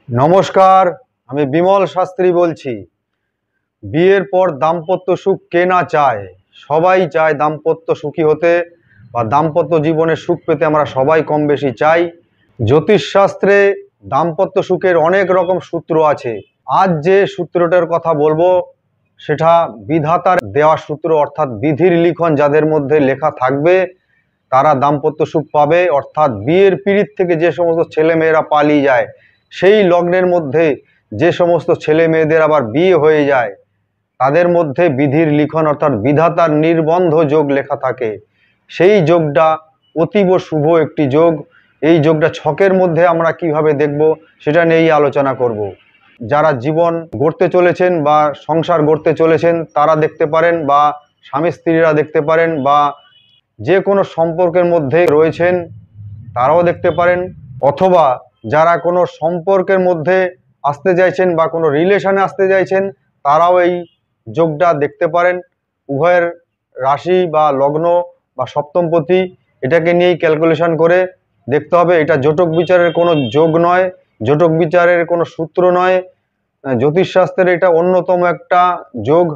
নমস্কার, আমি বিমল শাস্ত্রী বলছি। বিয়ের পর দাম্পত্য সুখ কে না চায়? সবাই চায় দাম্পত্য সুখী হতে বা দাম্পত্য জীবনে সুখ পেতে আমরা সবাই কম বেশি চাই। জ্যোতিষশাস্ত্রে দাম্পত্য সুখের অনেক রকম সূত্র আছে। আজ যে সূত্রটার কথা বলবো সেটা বিধাতার দেওয়া সূত্র, অর্থাৎ বিধির লিখন যাদের মধ্যে লেখা থাকবে তারা দাম্পত্য সুখ পাবে। অর্থাৎ বিয়ের পিড়িত থেকে যে সমস্ত ছেলে মেয়েরা পালিয়ে যায়, সেই লগ্নের মধ্যে যে সমস্ত ছেলে মেয়েদের আবার বিয়ে হয়ে যায়, তাদের মধ্যে বিধির লিখন অর্থাৎ বিধাতার নির্বন্ধ যোগ লেখা থাকে। সেই যোগটা অতীব শুভ একটি যোগ। এই যোগটা ছকের মধ্যে আমরা কিভাবে দেখব সেটা নিয়েই আলোচনা করব। যারা জীবন গড়তে চলেছেন বা সংসার গড়তে চলেছেন তারা দেখতে পারেন, বা স্বামী স্ত্রীরা দেখতে পারেন, বা যে কোনো সম্পর্কের মধ্যে রয়েছেন তারাও দেখতে পারেন, অথবা যারা কোনো সম্পর্কের মধ্যে আসতে চাইছেন বা কোনো রিলেশনে আসতে চাইছেন তারাও এই যোগটা দেখতে পারেন। উভয়ের রাশি বা লগ্ন বা সপ্তমপতি এটাকে নিয়েই ক্যালকুলেশন করে দেখতে হবে। এটা জটক বিচারের কোনো যোগ নয়, জটক বিচারের কোনো সূত্র নয়। জ্যোতিষশাস্ত্রের এটা অন্যতম একটা যোগ,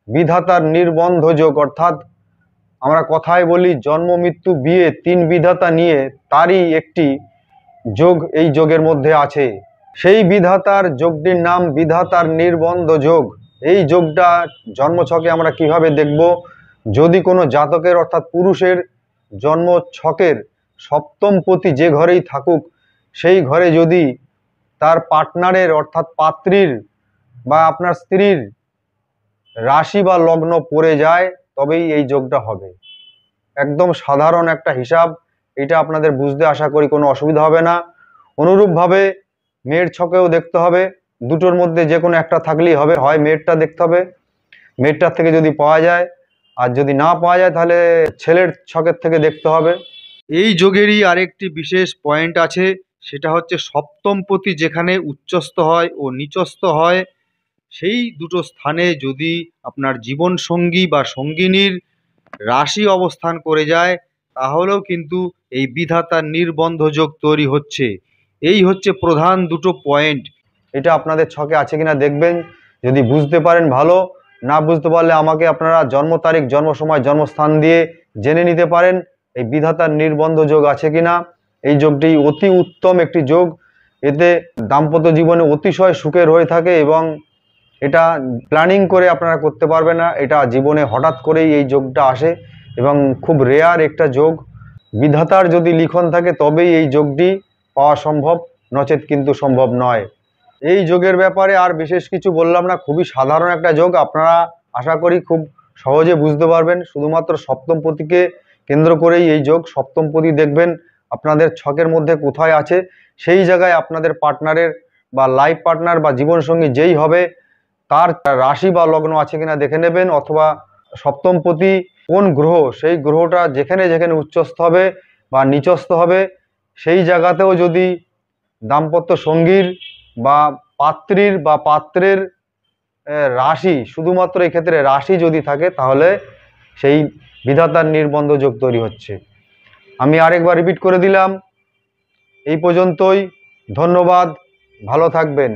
বিধাতার নির্বন্ধ যোগ। অর্থাৎ আমরা কথায় বলি জন্ম মৃত্যু বিয়ে তিন বিধাতা নিয়ে তারই একটি যোগ এই যোগের মধ্যে আছে। সেই বিধাতার যোগটির নাম বিধাতার নির্বন্ধ যোগ। এই যোগটা জন্মছকে আমরা কিভাবে দেখব? যদি কোনো জাতকের অর্থাৎ পুরুষের জন্মছকের সপ্তমপতি যে ঘরেই থাকুক, সেই ঘরে যদি তার পার্টনারের অর্থাৎ পাত্রীর বা আপনার স্ত্রীর রাশি বা লগ্ন পড়ে যায় তবেই এই যোগটা হবে। একদম সাধারণ একটা হিসাব, এটা আপনাদের বুঝতে আশা করি কোনো অসুবিধা হবে না। অনুরূপভাবে মেয়ের ছকেও দেখতে হবে, দুটোর মধ্যে যে কোনো একটা থাকলেই হবে। হয় মেয়েরটা দেখতে হবে, মেয়েরটার থেকে যদি পাওয়া যায়, আর যদি না পাওয়া যায় তাহলে ছেলের ছকের থেকে দেখতে হবে। এই যোগেরই আরেকটি বিশেষ পয়েন্ট আছে, সেটা হচ্ছে সপ্তমপতি যেখানে উচ্চস্থ হয় ও নিচস্থ হয়, সেই দুটো স্থানে যদি আপনার জীবন সঙ্গী বা সঙ্গিনীর রাশি অবস্থান করে যায় তাহলেও কিন্তু এই বিধাতার নির্বন্ধ যোগ তৈরি হচ্ছে। এই হচ্ছে প্রধান দুটো পয়েন্ট। এটা আপনাদের ছকে আছে কিনা দেখবেন, যদি বুঝতে পারেন ভালো, না বুঝতে পারলে আমাকে আপনারা জন্ম তারিখ, জন্ম সময়, জন্মস্থান দিয়ে জেনে নিতে পারেন এই বিধাতার নির্বন্ধ যোগ আছে কিনা। এই যোগটি অতি উত্তম একটি যোগ, এতে দাম্পত্য জীবনে অতিশয় সুখের হয়ে থাকে এবং এটা প্ল্যানিং করে আপনারা করতে পারবেন না, এটা জীবনে হঠাৎ করেই এই যোগটা আসে এবং খুব রেয়ার একটা যোগ। বিধাতার যদি লিখন থাকে তবেই এই যোগটি পাওয়া সম্ভব, নচেত কিন্তু সম্ভব নয়। এই যোগের ব্যাপারে আর বিশেষ কিছু বললাম না, খুবই সাধারণ একটা যোগ, আপনারা আশা করি খুব সহজে বুঝতে পারবেন। শুধুমাত্র সপ্তমপতিকে কেন্দ্র করেই এই যোগ। সপ্তমপতি দেখবেন আপনাদের ছকের মধ্যে কোথায় আছে, সেই জায়গায় আপনাদের পার্টনারের বা লাইফ পার্টনার বা জীবনসঙ্গী যেই হবে তার রাশি বা লগ্ন আছে কিনা দেখে নেবেন, অথবা সপ্তমপতি কোন গ্রহ, সেই গ্রহটা যেখানে যেখানে উচ্চস্থ হবে বা নিচস্থ হবে সেই জায়গাতেও যদি দাম্পত্য সঙ্গীর বা পাত্রীর বা পাত্রের রাশি, শুধুমাত্র এক্ষেত্রে রাশি যদি থাকে তাহলে সেই বিধাতার নির্বন্ধ যোগ তৈরি হচ্ছে। আমি আরেকবার রিপিট করে দিলাম। এই পর্যন্তই, ধন্যবাদ, ভালো থাকবেন।